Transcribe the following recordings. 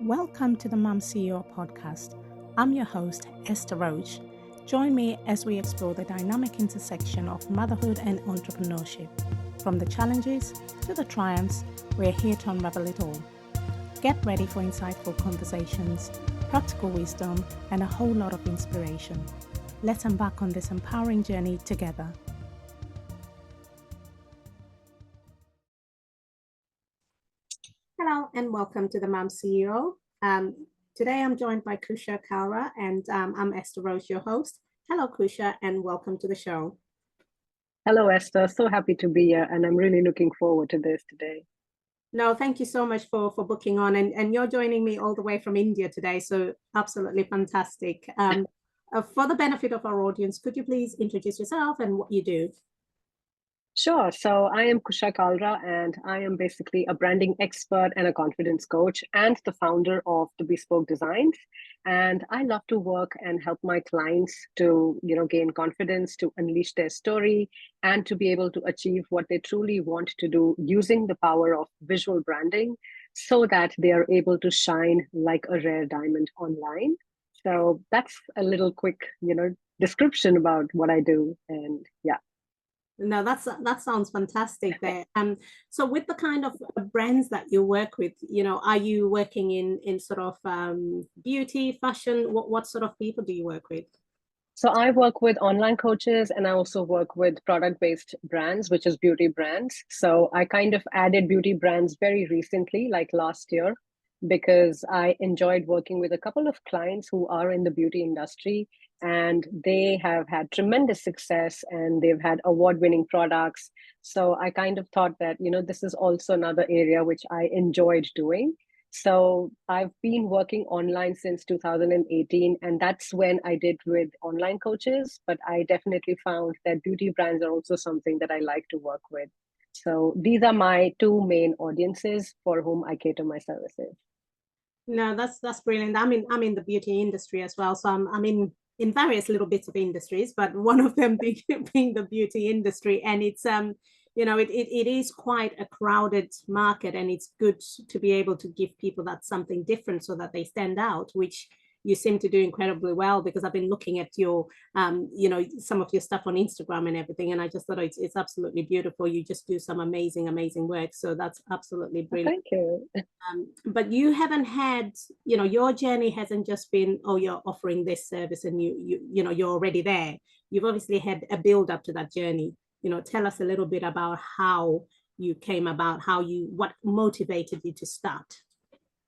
Welcome to the Mom CEO podcast. I'm your host, Esther Roach. Join me as we explore the dynamic intersection of motherhood and entrepreneurship. From the challenges to the triumphs, we're here to unravel it all. Get ready for insightful conversations, practical wisdom, and a whole lot of inspiration. Let's embark on this empowering journey together. Hello and welcome to the Mom CEO. Today I'm joined by Kusha Kulra and I'm Esther Rose, your host. Hello, Kusha, and welcome to the show. Hello, Esther. So happy to be here, and I'm really looking forward to this today. No, thank you so much for booking on, and you're joining me all the way from India today, so absolutely fantastic. For the benefit of our audience, could you please introduce yourself and what you do? Sure. So I am Kusha Kulra, and I am basically a branding expert and a confidence coach and the founder of the Bespoke Designs. And I love to work and help my clients to, gain confidence, to unleash their story, and to be able to achieve what they truly want to do using the power of visual branding so that they are able to shine like a rare diamond online. So that's a little quick, description about what I do. And yeah. No, that sounds fantastic there. So with the kind of brands that you work with, are you working in sort of beauty, fashion? What sort of people do you work with? So I work with online coaches and I also work with product-based brands, which is beauty brands. So I kind of added beauty brands very recently, like last year, because I enjoyed working with a couple of clients who are in the beauty industry and they have had tremendous success and they've had award-winning products. So I kind of thought that, this is also another area which I enjoyed doing. So I've been working online since 2018, and that's when I did with online coaches. But I definitely found that beauty brands are also something that I like to work with. So these are my two main audiences for whom I cater my services. No, that's brilliant. I'm in the beauty industry as well, so I'm in various little bits of industries, but one of them being the beauty industry, and it's it is quite a crowded market, and it's good to be able to give people that something different so that they stand out, which you seem to do incredibly well because I've been looking at your some of your stuff on Instagram and everything, and I just thought it's absolutely beautiful. You just do some amazing work, so that's absolutely brilliant. Thank you. But you haven't had, your journey hasn't just been, oh, you're offering this service and you're already there. You've obviously had a build up to that journey. Tell us a little bit about how you came about, what motivated you to start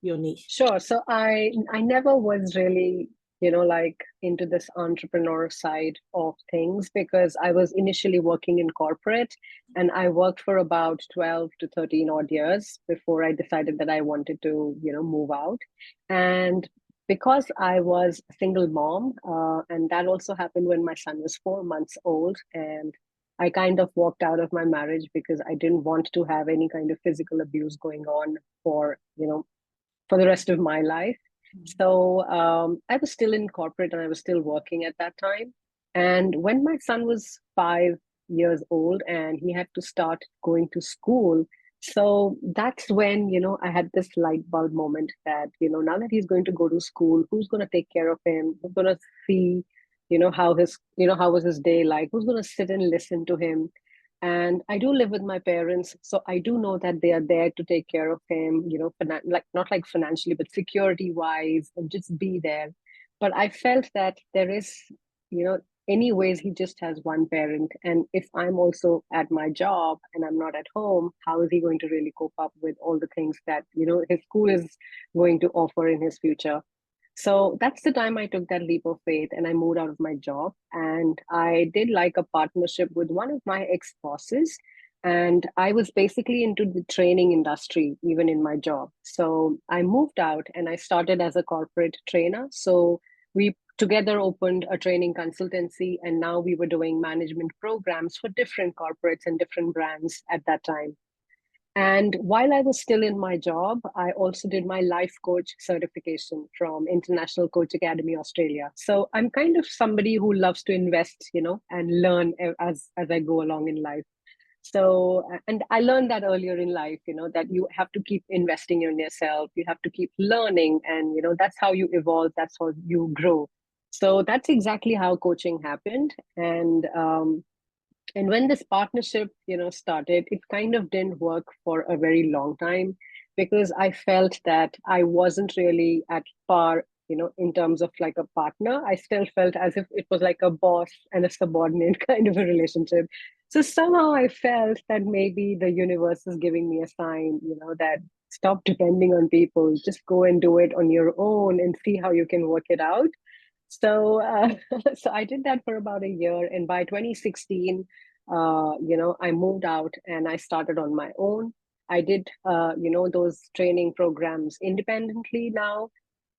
your niche. Sure. So I never was really, like into this entrepreneur side of things because I was initially working in corporate and I worked for about 12 to 13 odd years before I decided that I wanted to, move out. And because I was a single mom, and that also happened when my son was 4 months old, and I kind of walked out of my marriage because I didn't want to have any kind of physical abuse going on for the rest of my life. So I was still in corporate and I was still working at that time. And when my son was 5 years old and he had to start going to school, so that's when, I had this light bulb moment that, now that he's going to go to school, who's going to take care of him? Who's going to see, how was his day like? Who's going to sit and listen to him? And I do live with my parents, so I do know that they are there to take care of him, like not like financially, but security wise, and just be there. But I felt that there is, anyways, he just has one parent, and if I'm also at my job and I'm not at home, how is he going to really cope up with all the things that his school is going to offer in his future? So that's the time I took that leap of faith and I moved out of my job. And I did like a partnership with one of my ex bosses. And I was basically into the training industry, even in my job. So I moved out and I started as a corporate trainer. So we together opened a training consultancy. And now we were doing management programs for different corporates and different brands at that time. And while I was still in my job, I also did my life coach certification from International Coach Academy Australia. So I'm kind of somebody who loves to invest, and learn as I go along in life. So, and I learned that earlier in life, that you have to keep investing in yourself, you have to keep learning, and that's how you evolve, that's how you grow. So that's exactly how coaching happened. And when this partnership started, it kind of didn't work for a very long time, because I felt that I wasn't really at par, in terms of like a partner. I still felt as if it was like a boss and a subordinate kind of a relationship. So somehow I felt that maybe the universe is giving me a sign, that stop depending on people, just go and do it on your own and see how you can work it out. So, so I did that for about a year, and by 2016, I moved out and I started on my own. I did, those training programs independently now,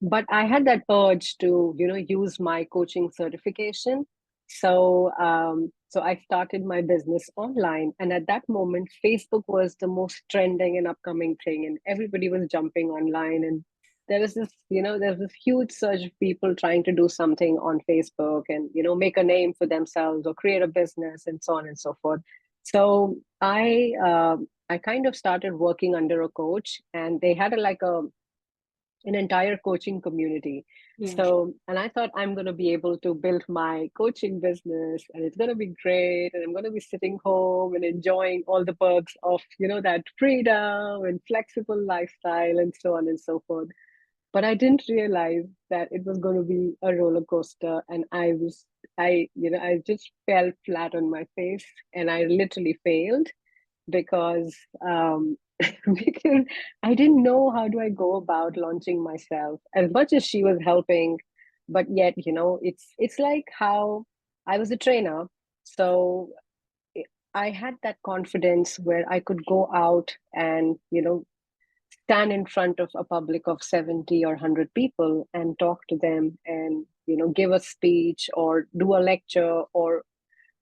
but I had that urge to, use my coaching certification. So I started my business online, and at that moment, Facebook was the most trending and upcoming thing, and everybody was jumping online, and there's this huge surge of people trying to do something on Facebook and, make a name for themselves or create a business and so on and so forth. So I kind of started working under a coach, and they had an entire coaching community. Yeah. So, and I thought I'm going to be able to build my coaching business, and it's going to be great. And I'm going to be sitting home and enjoying all the perks of, that freedom and flexible lifestyle and so on and so forth. But I didn't realize that it was going to be a roller coaster. And I just fell flat on my face, and I literally failed because because I didn't know how do I go about launching myself as much as she was helping, but yet it's like how I was a trainer, so I had that confidence where I could go out and stand in front of a public of 70 or 100 people and talk to them and give a speech or do a lecture or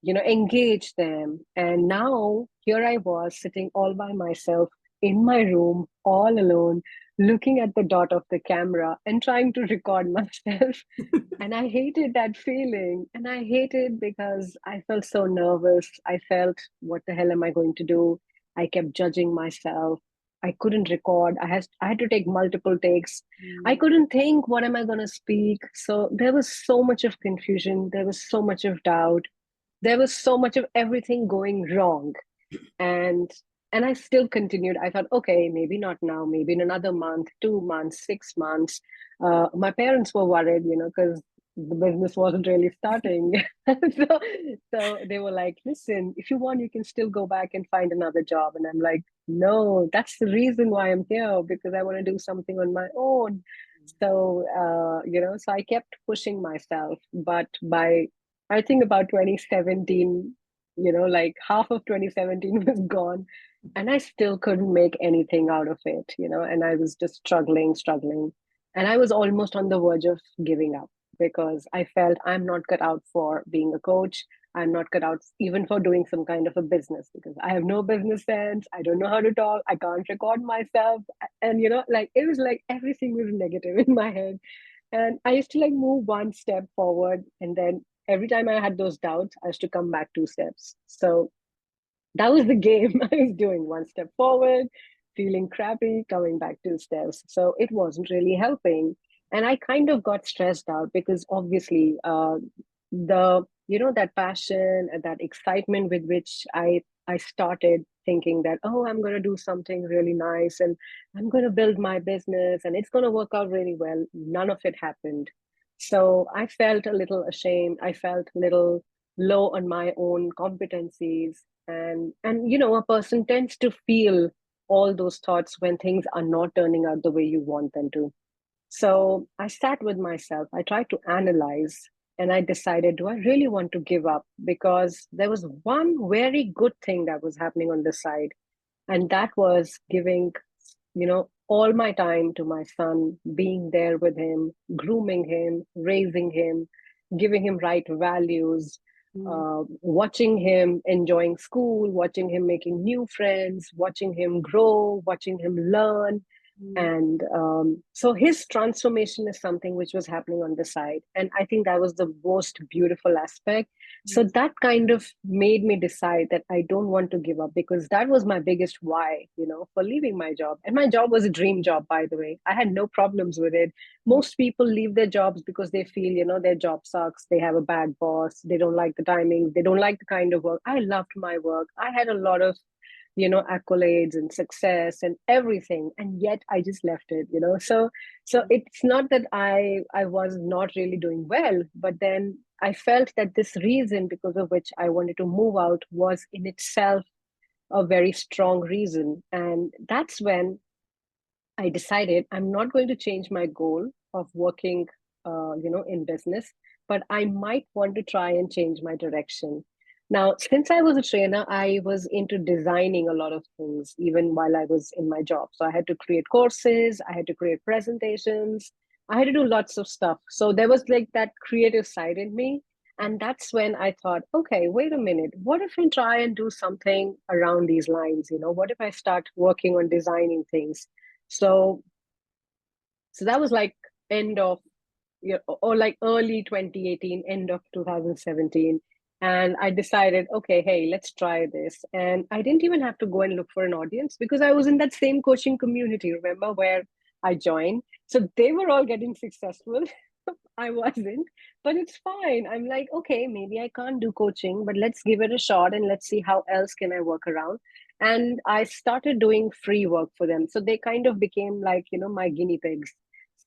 engage them. And now here I was sitting all by myself in my room, all alone, looking at the dot of the camera and trying to record myself. And I hated that feeling. And I hated because I felt so nervous. I felt, what the hell am I going to do? I kept judging myself. I couldn't record. I had to take multiple takes. I couldn't think, what am I going to speak? So there was so much of confusion. There was so much of doubt. There was so much of everything going wrong. And and I still continued. I thought, okay, maybe not now, maybe in another month, 2 months, 6 months. My parents were worried, because the business wasn't really starting. so so they were like, listen, if you want, you can still go back and find another job. And I'm like, no, that's the reason why I'm here, because I want to do something on my own. So I kept pushing myself. But by, I think about 2017, like half of 2017 was gone, and I still couldn't make anything out of it, and I was just struggling. And I was almost on the verge of giving up, because I felt I'm not cut out for being a coach. I'm not cut out even for doing some kind of a business, because I have no business sense. I don't know how to talk. I can't record myself. And, like it was like everything was negative in my head. And I used to like move one step forward, and then every time I had those doubts, I used to come back 2 steps. So that was the game I was doing: one step forward, feeling crappy, coming back 2 steps. So it wasn't really helping. And I kind of got stressed out, because obviously that passion and that excitement with which I started thinking that, oh, I'm going to do something really nice, and I'm going to build my business, and it's going to work out really well. None of it happened. So I felt a little ashamed. I felt a little low on my own competencies. And a person tends to feel all those thoughts when things are not turning out the way you want them to. So I sat with myself, I tried to analyze, and I decided, do I really want to give up? Because there was one very good thing that was happening on the side, and that was giving all my time to my son, being there with him, grooming him, raising him, giving him right values, watching him enjoying school, watching him making new friends, watching him grow, watching him learn. And so his transformation is something which was happening on the side. And I think that was the most beautiful aspect. So that kind of made me decide that I don't want to give up, because that was my biggest why, for leaving my job. And my job was a dream job, by the way. I had no problems with it. Most people leave their jobs because they feel, their job sucks. They have a bad boss. They don't like the timing. They don't like the kind of work. I loved my work. I had a lot of accolades and success and everything, and yet I just left it. So it's not that I was not really doing well, but then I felt that this reason because of which I wanted to move out was in itself a very strong reason. And that's when I decided I'm not going to change my goal of working in business, but I might want to try and change my direction. Now, since I was a trainer, I was into designing a lot of things, even while I was in my job. So I had to create courses, I had to create presentations, I had to do lots of stuff. So there was like that creative side in me. And that's when I thought, okay, wait a minute, what if I try and do something around these lines? What if I start working on designing things? So that was like end of or like early 2018, end of 2017. And I decided, okay, hey, let's try this. And I didn't even have to go and look for an audience because I was in that same coaching community, remember, where I joined. So they were all getting successful. I wasn't, but it's fine. I'm like, okay, maybe I can't do coaching, but let's give it a shot and let's see how else can I work around. And I started doing free work for them. So they kind of became like, my guinea pigs.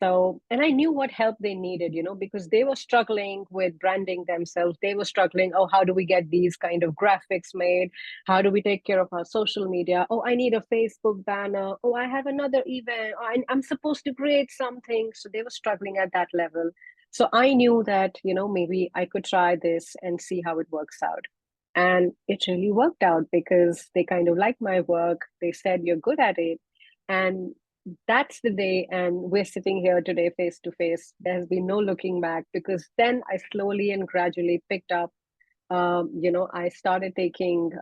So, and I knew what help they needed, because they were struggling with branding themselves. They were struggling, oh, how do we get these kind of graphics made? How do we take care of our social media? Oh, I need a Facebook banner. Oh, I have another event. Oh, I'm supposed to create something. So they were struggling at that level. So I knew that, maybe I could try this and see how it works out. And it really worked out because they kind of liked my work. They said, you're good at it. And that's the day. And we're sitting here today face to face. There has been no looking back, because then I slowly and gradually picked up. I started taking,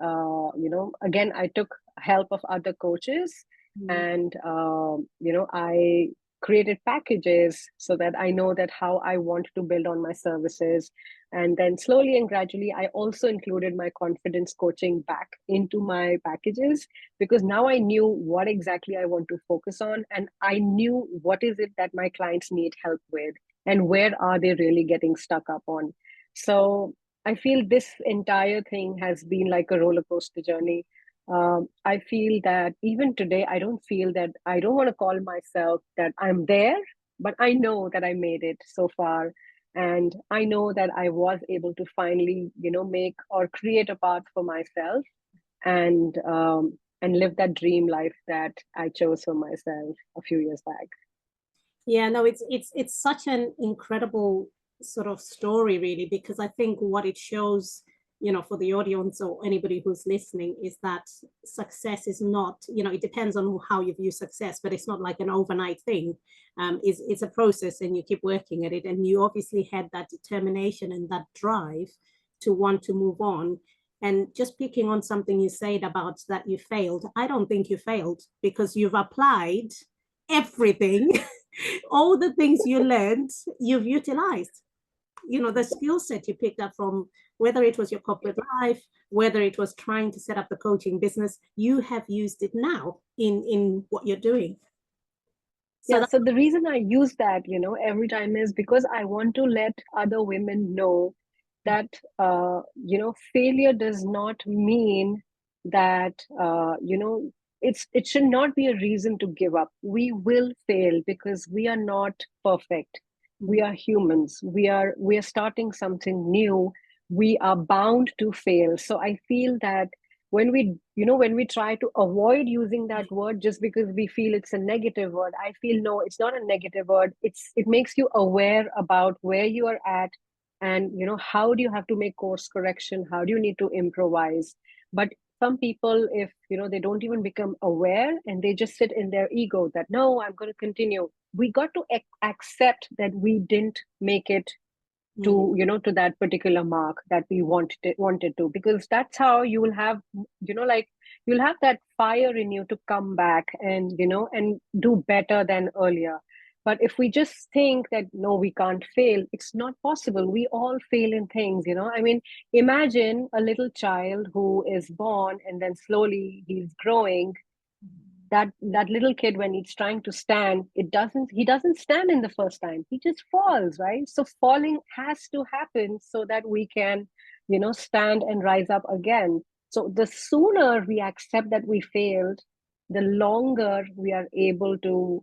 again, I took help of other coaches, and, I created packages so that I know that how I want to build on my services. And then slowly and gradually, I also included my confidence coaching back into my packages, because now I knew what exactly I want to focus on. And I knew what is it that my clients need help with and where are they really getting stuck up on. So I feel this entire thing has been like a roller coaster journey. I feel that even today, I don't feel that I don't want to call myself that I'm there, but I know that I made it so far. And I know that I was able to finally, make or create a path for myself, and live that dream life that I chose for myself a few years back. Yeah, no, it's such an incredible sort of story, really, because I think what it shows, for the audience or anybody who's listening, is that success is not, it depends on how you view success, but it's not like an overnight thing. It's a process, and you keep working at it. And you obviously had that determination and that drive to want to move on. And just picking on something you said about that you failed, I don't think you failed, because you've applied everything. All the things you learned, you've utilized. The skill set you picked up from, whether it was your corporate life, whether it was trying to set up the coaching business, you have used it now in what you're doing. So, so the reason I use that, every time is because I want to let other women know that, failure does not mean that, it should not be a reason to give up. We will fail because we are not perfect. We are humans. We are starting something new. We are bound to fail. So I feel that when we try to avoid using that word just because we feel it's a negative word, I feel no, it's not a negative word. It makes you aware about where you are at, and how do you have to make course correction, how do you need to improvise. But some people, if they don't even become aware, and they just sit in their ego that no, I'm going to continue. We got to accept that we didn't make it to to that particular mark that we wanted to, because that's how you will have like you'll have that fire in you to come back and, and do better than earlier. But if we just think that, no, we can't fail, it's not possible. We all fail in things, I mean, imagine a little child who is born and then slowly he's growing. That little kid, when he's trying to stand, he doesn't stand in the first time, he just falls, right? So falling has to happen so that we can, stand and rise up again. So the sooner we accept that we failed, the longer we are able to,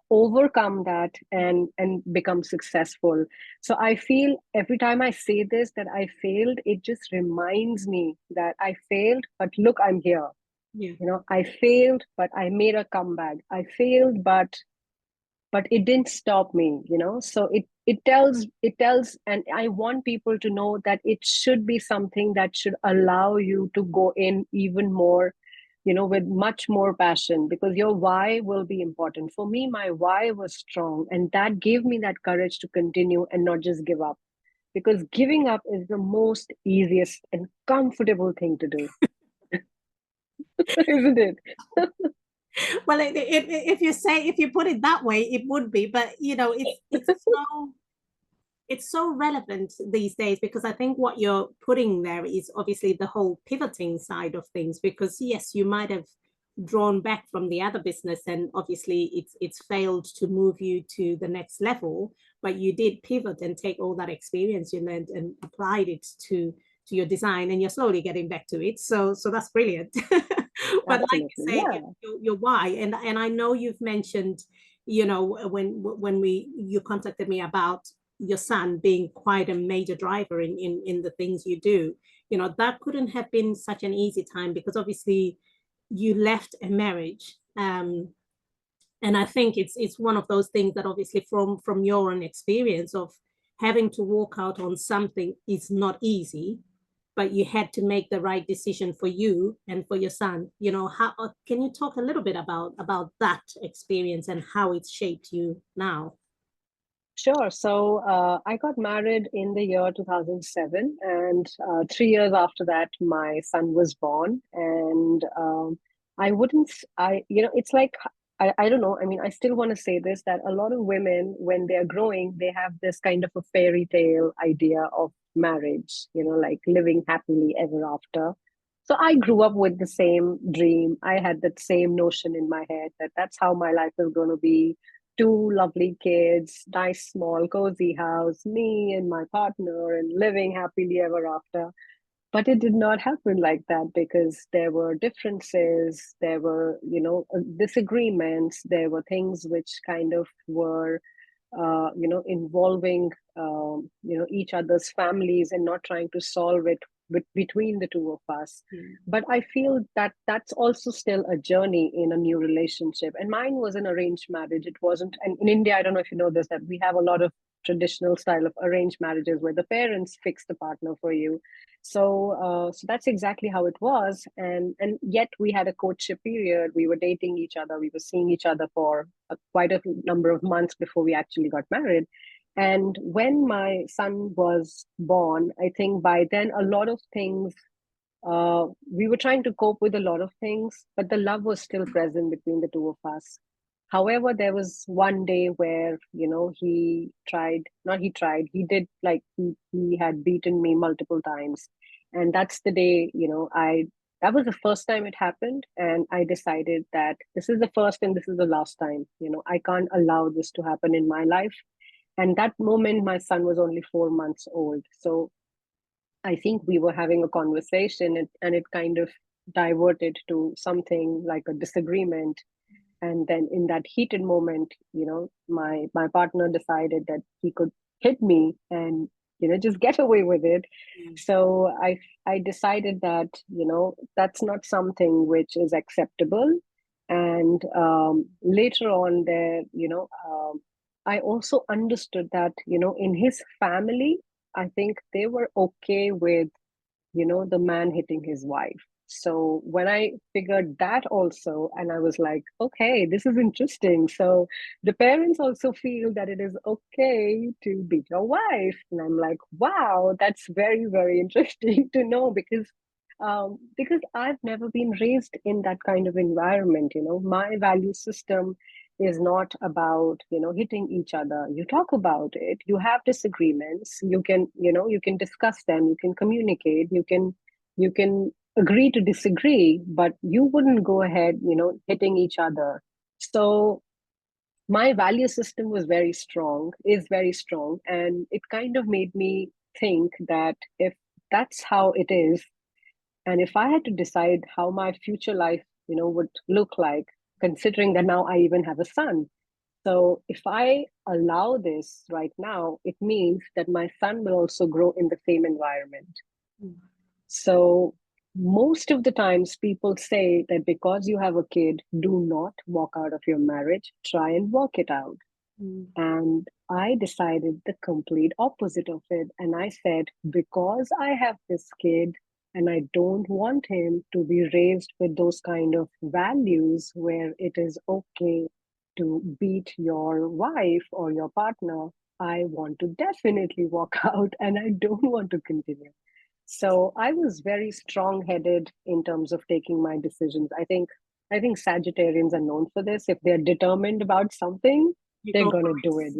overcome that and become successful. So I feel every time I say this, that I failed, it just reminds me that I failed, but look, I'm here. Yeah. I failed, but I made a comeback. I failed, but it didn't stop me. So it tells, and I want people to know that it should be something that should allow you to go in even more, with much more passion, because your why will be important. For me, my why was strong, and that gave me that courage to continue and not just give up, because giving up is the most easiest and comfortable thing to do. Isn't it? Well, if you put it that way, it would be, but it's so relevant these days, because I think what you're putting there is obviously the whole pivoting side of things, because yes, you might have drawn back from the other business and obviously it's failed to move you to the next level, but you did pivot and take all that experience you learned and applied it to your design, and you're slowly getting back to it. So that's brilliant. But like you Absolutely. say, Yeah. your why, and I know you've mentioned, when we you contacted me about your son being quite a major driver in the things you do, that couldn't have been such an easy time, because obviously you left a marriage, and I think it's one of those things that obviously from your own experience of having to walk out on something is not easy, but you had to make the right decision for you and for your son. How can you talk a little bit about that experience and how it's shaped you now? Sure. So I got married in the year 2007, and 3 years after that, my son was born. And I wouldn't, it's like, I don't know. I mean, I still want to say this, that a lot of women, when they're growing, they have this kind of a fairy tale idea of marriage, like living happily ever after. So I grew up with the same dream. I had that same notion in my head that that's how my life is going to be: two lovely kids, nice small cozy house, me and my partner, and living happily ever after. But it did not happen like that, because there were differences, there were, disagreements, there were things which kind of were, involving, each other's families and not trying to solve it between the two of us. Mm. But I feel that that's also still a journey in a new relationship. And mine was an arranged marriage. It wasn't, and in India, I don't know if you know this, that we have a lot of traditional style of arranged marriages where the parents fix the partner for you. So that's exactly how it was. And yet we had a courtship period. We were dating each other. We were seeing each other for quite a number of months before we actually got married. And when my son was born, I think by then a lot of things, we were trying to cope with a lot of things, but the love was still present between the two of us. However, there was one day where, he tried, not he tried, he did, like, he had beaten me multiple times. And that's the day, that was the first time it happened. And I decided that this is the first and this is the last time. I can't allow this to happen in my life. And that moment, my son was only 4 months old. So I think we were having a conversation, and it kind of diverted to something like a disagreement. And then in that heated moment, my partner decided that he could hit me and, just get away with it. Mm. So I decided that, that's not something which is acceptable. And later on there, I also understood that, in his family, I think they were okay with, the man hitting his wife. So when I figured that also, and I was like, okay, this is interesting. So the parents also feel that it is okay to beat your wife. And I'm like, wow, that's very, very interesting to know, because because I've never been raised in that kind of environment. My value system is not about, hitting each other. You talk about it, you have disagreements, you can discuss them, you can communicate, you can agree to disagree, but you wouldn't go ahead, hitting each other. So my value system was very strong, is very strong, and it kind of made me think that if that's how it is, and if I had to decide how my future life, would look like, considering that now I even have a son. So if I allow this right now, it means that my son will also grow in the same environment. Mm. So most of the times people say that because you have a kid, do not walk out of your marriage, try and work it out. Mm. And I decided the complete opposite of it. And I said, because I have this kid and I don't want him to be raised with those kind of values where it is okay to beat your wife or your partner, I want to definitely walk out and I don't want to continue. So I was very strong-headed in terms of taking my decisions. I think Sagittarians are known for this. If they're determined about something, You they're go for gonna do it,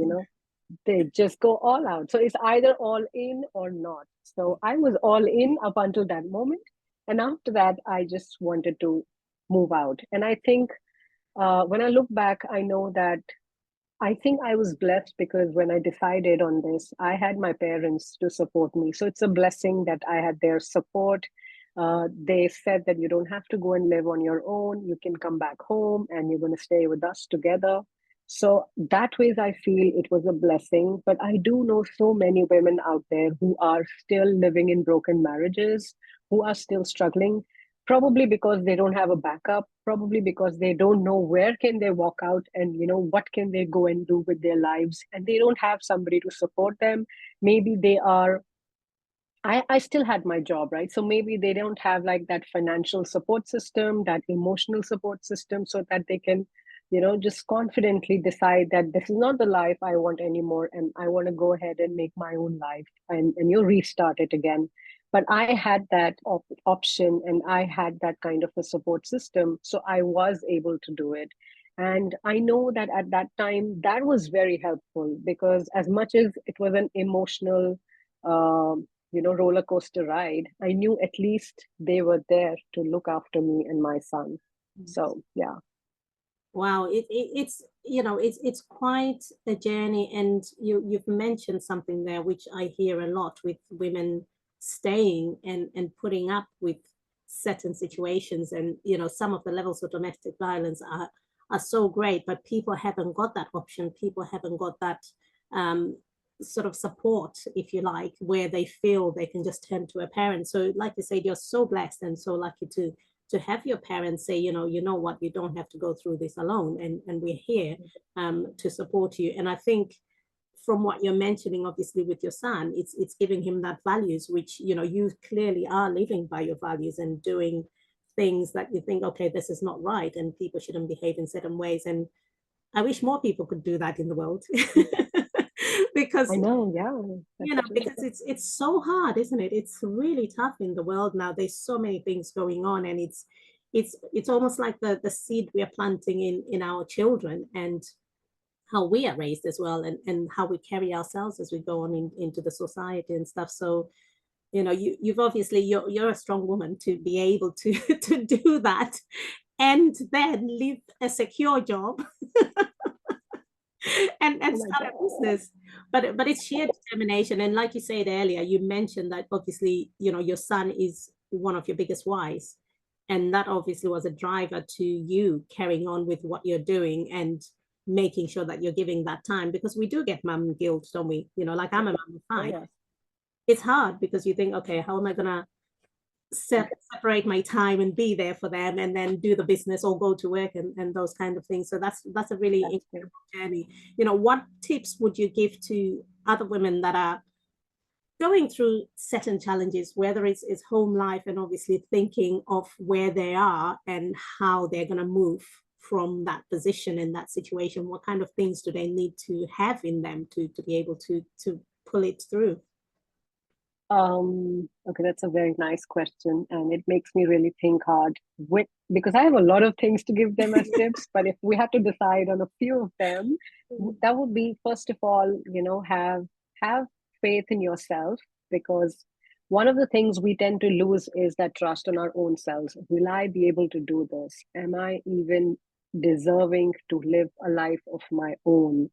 They just go all out. So it's either all in or not. So I was all in up until that moment. And after that, I just wanted to move out. And I think when I look back, I think I was blessed because when I decided on this, I had my parents to support me. So it's a blessing that I had their support. They said that you don't have to go and live on your own. You can come back home and you're going to stay with us together. So that way, I feel it was a blessing. But I do know so many women out there who are still living in broken marriages, who are still struggling, probably because they don't have a backup, probably because they don't know where can they walk out and what can they go and do with their lives, and they don't have somebody to support them. Maybe they are, I still had my job, right? So maybe they don't have like that financial support system, that emotional support system, so that they can just confidently decide that this is not the life I want anymore and I want to go ahead and make my own life, and you restart it again. But I had that option and I had that kind of a support system, so I was able to do it. And I know that at that time that was very helpful, because as much as it was an emotional roller coaster ride, I knew at least they were there to look after me and my son. So yeah. Wow, it's it's quite a journey, and you've mentioned something there which I hear a lot with women staying and putting up with certain situations, and some of the levels of domestic violence are so great, but people haven't got that option. People haven't got that um, sort of support, if you like, where they feel they can just turn to a parent. So, like you said, you're so blessed and so lucky to have your parents say, you know what, you don't have to go through this alone, and we're here to support you. And I think from what you're mentioning, obviously with your son, it's giving him that values, which you clearly are living by your values and doing things that you think, okay, this is not right, and people shouldn't behave in certain ways. And I wish more people could do that in the world. I because know, yeah, that's true. because it's so hard, isn't it? It's really tough in the world now. There's so many things going on, and it's almost like the seed we are planting in our children, and how we are raised as well, and how we carry ourselves as we go on into the society and stuff. So you've obviously, you're a strong woman to be able to to do that, and then leave a secure job and Oh my start God. a business. But it's sheer determination. And like you said earlier, you mentioned that obviously your son is one of your biggest whys, and that obviously was a driver to you carrying on with what you're doing and making sure that you're giving that time, because we do get mum guilt, don't we? Like, I'm a mum of Oh five. yeah. It's hard because you think, okay, how am I gonna separate my time and be there for them, and then do the business or go to work, and those kind of things. So that's a really That's true. incredible journey. What tips would you give to other women that are going through certain challenges, whether it's home life, and obviously thinking of where they are and how they're going to move from that position in that situation? What kind of things do they need to have in them to be able to pull it through? Okay, that's a very nice question, and it makes me really think hard because I have a lot of things to give them as tips, but if we had to decide on a few of them, that would be first of all, have faith in yourself, because one of the things we tend to lose is that trust in our own selves. Will I be able to do this? Am I even deserving to live a life of my own?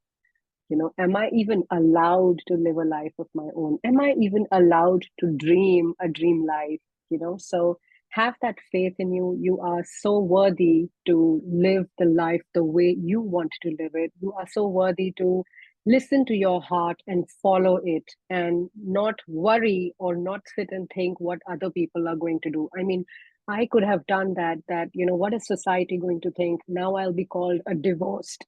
Am I even allowed to live a life of my own? Am I even allowed to dream a dream life? So have that faith in you. You are so worthy to live the life the way you want to live it. You are so worthy to listen to your heart and follow it, and not worry or not sit and think what other people are going to do. I mean, I could have done that, what is society going to think? Now I'll be called a divorced,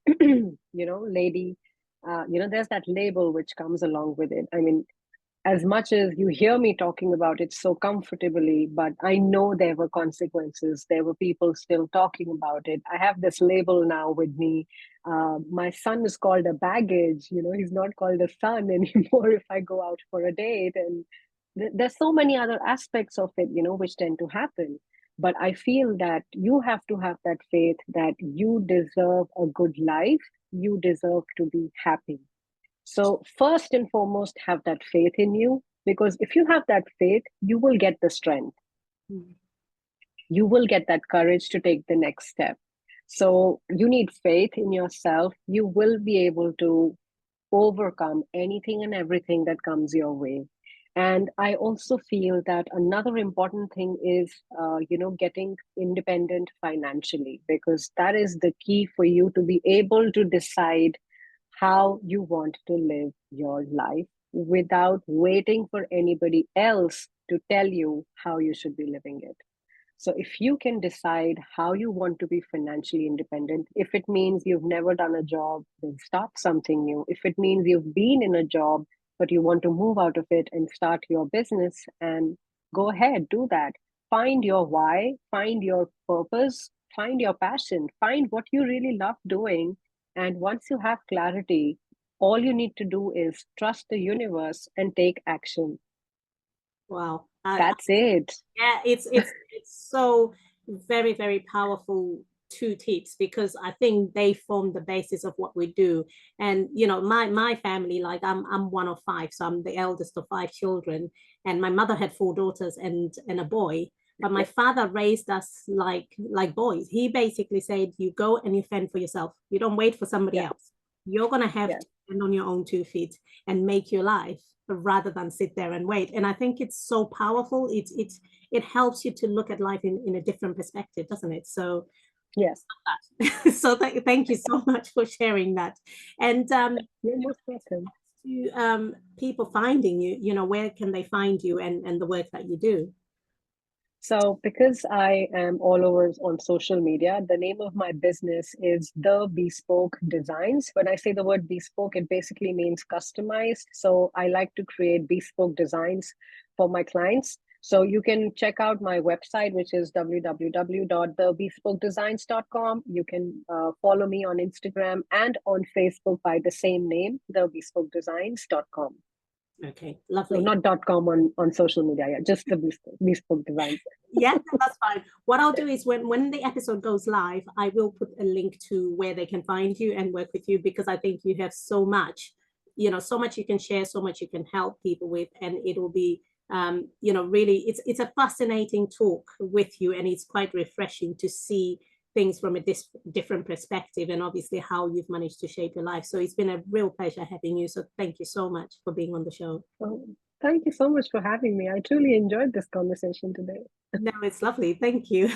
lady. There's that label which comes along with it. I mean, as much as you hear me talking about it so comfortably, but I know there were consequences. There were people still talking about it. I have this label now with me. My son is called a baggage. He's not called a son anymore if I go out for a date. And there's so many other aspects of it, which tend to happen. But I feel that you have to have that faith that you deserve a good life. You deserve to be happy. So, first and foremost, have that faith in you, because if you have that faith, you will get the strength. Mm. You will get that courage to take the next step. So, you need faith in yourself. You will be able to overcome anything and everything that comes your way. And I also feel that another important thing is, getting independent financially, because that is the key for you to be able to decide how you want to live your life without waiting for anybody else to tell you how you should be living it. So, if you can decide how you want to be financially independent, if it means you've never done a job, then start something new. If it means you've been in a job, but you want to move out of it and start your business, and go ahead, do that. Find your why, find your purpose, find your passion, find what you really love doing. And once you have clarity, all you need to do is trust the universe and take action. Wow. That's it. Yeah, it's so very, very powerful two tips, because I think they form the basis of what we do. And my family, like I'm one of five, so I'm the eldest of five children, and my mother had four daughters and a boy. But my father raised us like boys. He basically said, you go and you fend for yourself. You don't wait for somebody Yeah, else. You're gonna have yeah. to stand on your own 2 feet and make your life, rather than sit there and wait. And I think it's so powerful. It helps you to look at life in a different perspective, doesn't it? So Yes. so thank you so much for sharing that. And You're most welcome. to people finding you, where can they find you and the work that you do? So, because I am all over on social media, the name of my business is The Bespoke Designs. When I say the word bespoke, it basically means customized. So, I like to create bespoke designs for my clients. So, you can check out my website, which is www.thebespokedesigns.com. You can follow me on Instagram and on Facebook by the same name, thebespokedesigns.com. Okay, So, lovely. not .com on social media, yeah, just the bespoke designs. Yeah, that's fine. What I'll do is when the episode goes live, I will put a link to where they can find you and work with you, because I think you have so much, so much you can share, so much you can help people with, and it will be, really, it's a fascinating talk with you, and it's quite refreshing to see things from a different perspective, and obviously how you've managed to shape your life. So it's been a real pleasure having you. So thank you so much for being on the show. Oh, thank you so much for having me. I truly enjoyed this conversation today. No, it's lovely. Thank you.